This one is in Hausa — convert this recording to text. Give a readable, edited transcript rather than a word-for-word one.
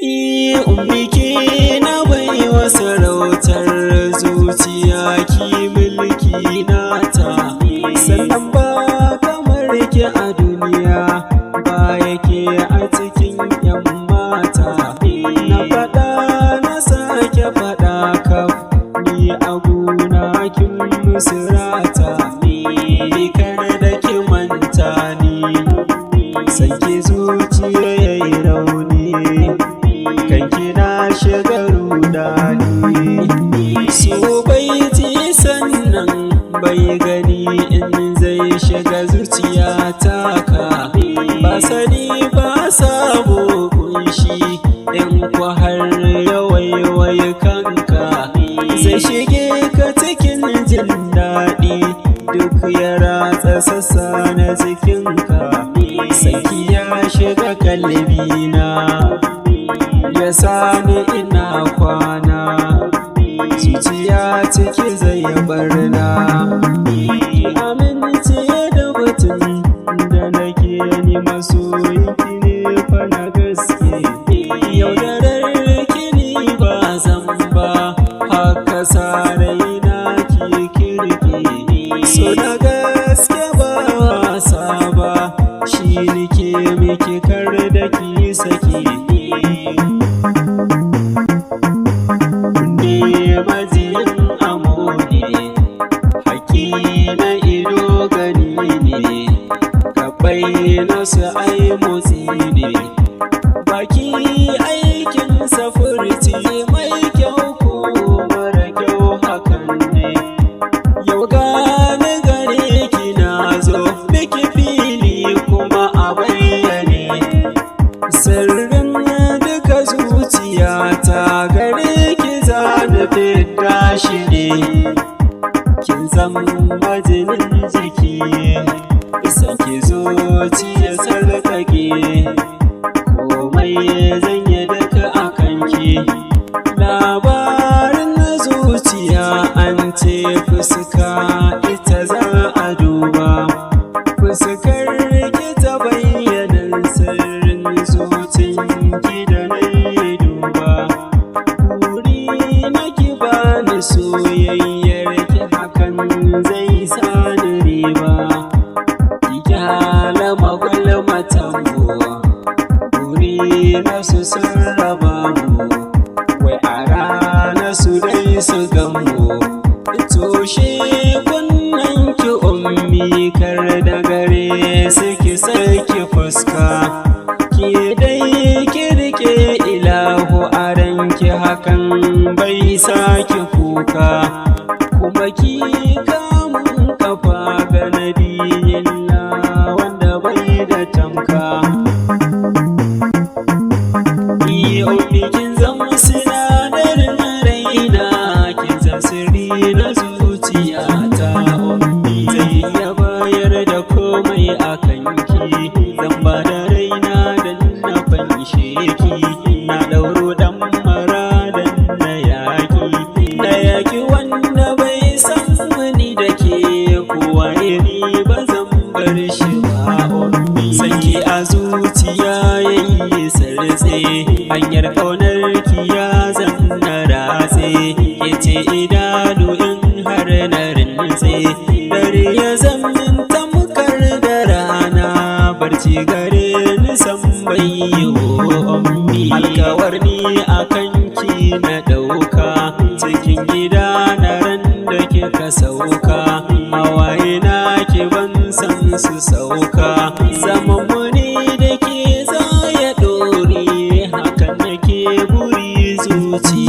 Ummi ke na baiwa sarautar zuciya ki mulki nata, sannan ba kamar ki a duniya ba yake a cikin yan mata. Na faɗa na sake faɗa kaf ni a gona kin musurata, kar da ki manta ni sanki zuciya yayi rauni, kanki na shiga rudani. So bai ji sannan bai gani in zai shiga zuciya taka, ba sani ba sabo kunshi in kwa har yawaiwai kanka zai shige ka cikin jin daɗi, duk ya ratsa sassa na jikinka. Saki ya shiga kalbina ya sani ina kwana, zuciya ciki zai barna. Amince da batun da nake ni masoyinki ne fa na gaske, yaudarar kini ba zan ba haka saraina ki kirki. So na gaske ba wasa ba shi nike miki kar da ki saki. Majiyin amo ne, haƙi na ido gani ne, gabai nasu ai motsi ne, baki aikin safurci mai kyau ko mara kyau hakan ne. Yau gani gare ki na zo miki fili kuma a bayyane, sirrin duka zuciyata gare ki zana fidda shi ne. Kin zama majinin jiki, saki zuciya sarkake, komai zan yi duka a kanki. Labarin na zuciya an ce fuska ita za a duba, fuskar ki ta bayyanan sirrin zuciyanki da na yi duba. Soyayyar ki hakan zai sani riba, ki kyala magulmatan mu, guri na su sun raba mu, wai a rana su dai su gamu. Toshe kunnen ki ummi kar da gare su ki saki fuska, ki dai ki rike ilahu a ranki hakan bai saki kuka, kuma ki kamun kafa ga nabiyin na wanda bai da tamka. Ummi kin zama sinadarin raina, kin zama sirri na zuciyata. Ummi zai iya bayar da komai a kanki, zan ba da raina dan na fanshe ki. Na ɗauro ɗan mara dan na yaƙi wanda bai san wani da ke kowa ni ba zan bar shi ba. Sanki a zuciya yayi sartse, hanyar ƙaunar ki ya zanna ratse, ke ce idanu in har na rintse, dare ya zamin tamkar da rana, barci gare ni san bai yi ummi. Alkawar ni a kanki na ɗauka, cikin gida na ran da kika sauka, hawaye na ki ban san su sauka. Zaman muni da ke za ya ɗore, hakan nake buri zuciya.